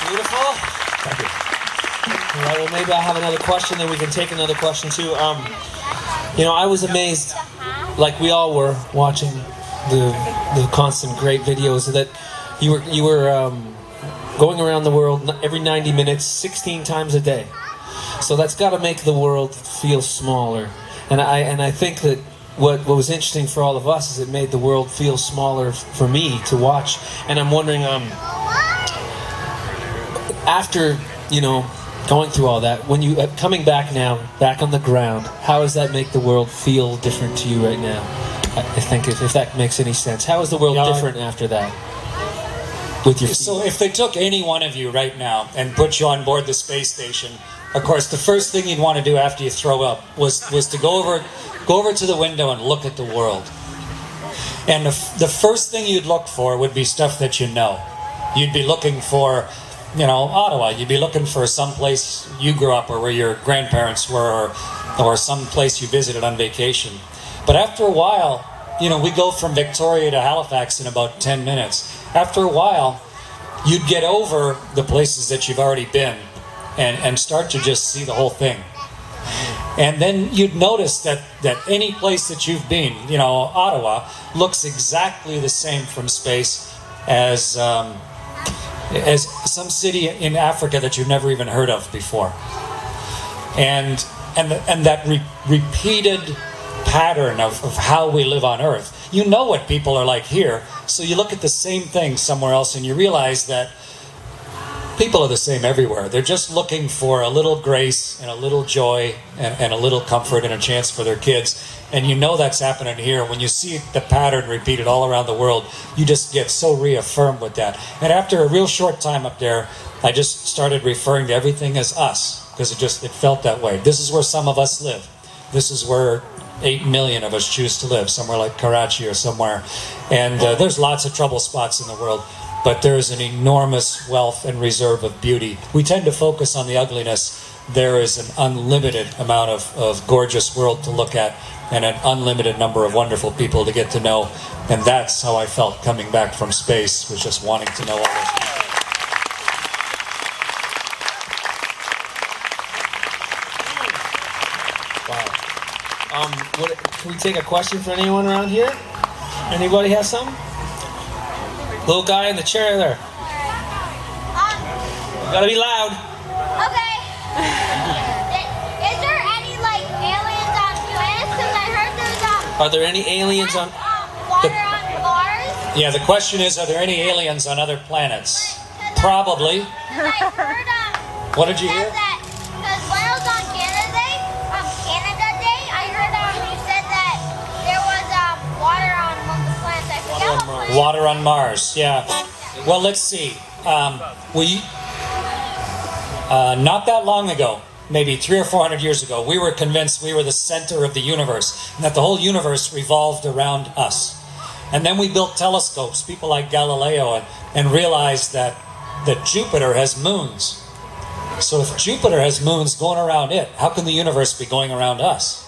Beautiful. Thank you. All right, well, maybe I have another question, then we can take another question too. I was amazed, like we all were, watching the constant great videos that you were going around the world every 90 minutes, 16 times a day. So that's got to make the world feel smaller. And I think that what was interesting for all of us is it made the world feel smaller for me to watch. And I'm wondering, after going through all that, when you coming back now, back on the ground, how does that make the world feel different to you right now? I think if that makes any sense, how is the world different after that? With your So if they took any one of you right now and put you on board the space station, of course, the first thing you'd want to do after you throw up was to go over to the window and look at the world. And the first thing you'd look for would be stuff that you know. You'd be looking for, Ottawa. You'd be looking for some place you grew up or where your grandparents were or some place you visited on vacation. But after a while, we go from Victoria to Halifax in about 10 minutes. After a while, you'd get over the places that you've already been and start to just see the whole thing. And then you'd notice that any place that you've been, Ottawa, looks exactly the same from space as some city in Africa that you've never even heard of before. And that repeated pattern of how we live on Earth. You know what people are like here, so you look at the same thing somewhere else and you realize that people are the same everywhere. They're just looking for a little grace and a little joy and a little comfort and a chance for their kids. And that's happening here. When you see the pattern repeated all around the world, you just get so reaffirmed with that. And after a real short time up there, I just started referring to everything as us, because it felt that way. This is where some of us live. This is where 8 million of us choose to live, somewhere like Karachi or somewhere. And there's lots of trouble spots in the world, but there is an enormous wealth and reserve of beauty. We tend to focus on the ugliness. There is an unlimited amount of gorgeous world to look at and an unlimited number of wonderful people to get to know. And that's how I felt coming back from space, was just wanting to know all those people. Can we take a question for anyone around here? Anybody have some? Little guy in the chair there. You gotta be loud. Okay. Is there any aliens on planets? Because I heard there's Are there any aliens on? water on Mars. Yeah, the question is, are there any aliens on other planets? Probably. I heard What did you hear? that because when I was on Canada Day, I heard you said that there was water on one of the planets. I forget what planet. Water on Mars, yeah. Well, let's see. Not that long ago, maybe 300 or 400 years ago, we were convinced we were the center of the universe and that the whole universe revolved around us. And then we built telescopes, people like Galileo, and realized that Jupiter has moons. So if Jupiter has moons going around it, how can the universe be going around us?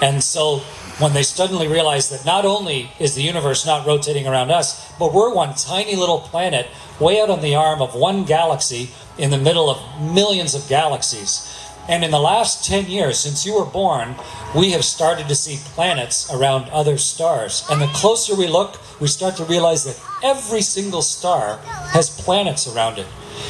And so when they suddenly realized that not only is the universe not rotating around us, but we're one tiny little planet way out on the arm of one galaxy in the middle of millions of galaxies. And in the last 10 years, since you were born, we have started to see planets around other stars. And the closer we look, we start to realize that every single star has planets around it.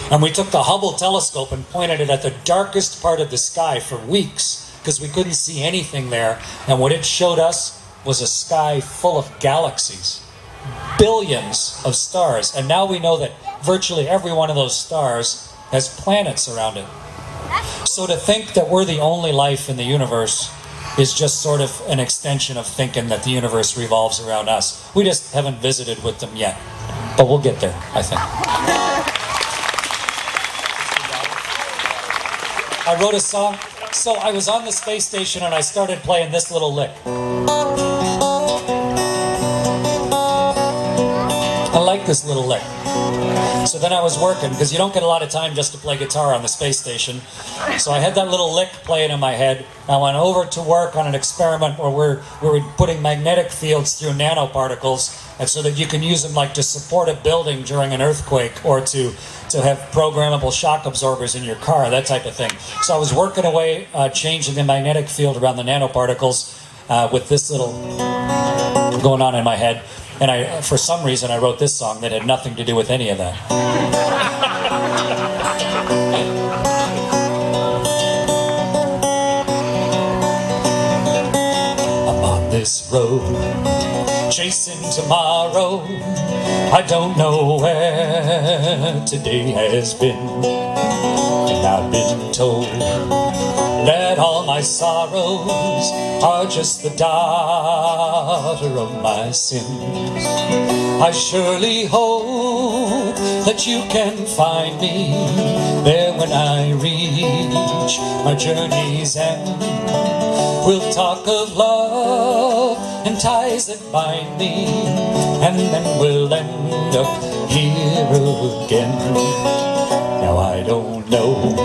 And we took the Hubble telescope and pointed it at the darkest part of the sky for weeks because we couldn't see anything there. And what it showed us was a sky full of galaxies, billions of stars. And now we know that virtually every one of those stars has planets around it. So to think that we're the only life in the universe is just sort of an extension of thinking that the universe revolves around us. We just haven't visited with them yet. But we'll get there, I think. I wrote a song. So I was on the space station and I started playing this little lick. I like like this little lick. So then I was working, because you don't get a lot of time just to play guitar on the space station. So I had that little lick playing in my head. I went over to work on an experiment where we're putting magnetic fields through nanoparticles, and so that you can use them like to support a building during an earthquake, or to have programmable shock absorbers in your car, that type of thing. So I was working away, changing the magnetic field around the nanoparticles with this little going on in my head. And for some reason, I wrote this song that had nothing to do with any of that. I'm on this road, chasing tomorrow. I don't know where today has been. And I've been told that all my sorrows are just the daughter of my sins. I surely hope that you can find me there when I reach my journey's end. We'll talk of love and ties that bind me, and then we'll end up here again. Now I don't know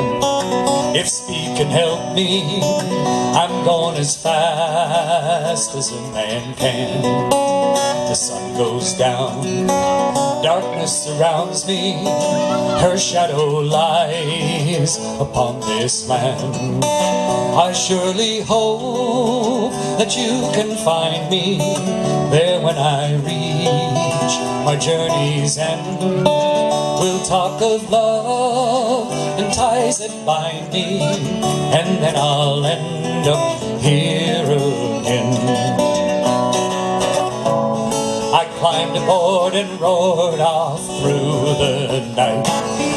if speed can help me. I'm going as fast as a man can. The sun goes down, darkness surrounds me. Her shadow lies upon this land. I surely hope that you can find me there when I reach my journey's end. We'll talk of love and ties that bind me, and then I'll end up here again. I climbed aboard and roared off through the night.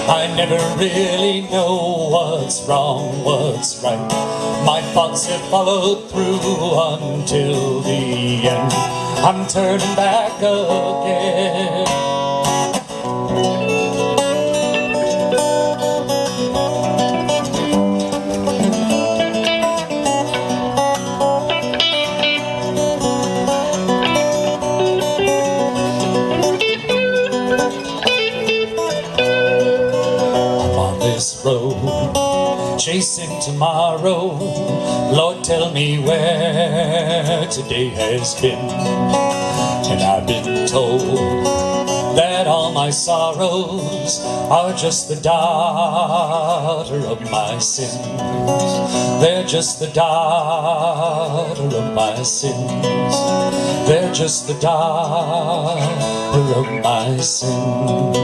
I never really know what's wrong, what's right. My thoughts have followed through until the end. I'm turning back again. Road, chasing tomorrow. Lord, tell me where today has been. And I've been told that all my sorrows are just the daughter of my sins. They're just the daughter of my sins. They're just the daughter of my sins.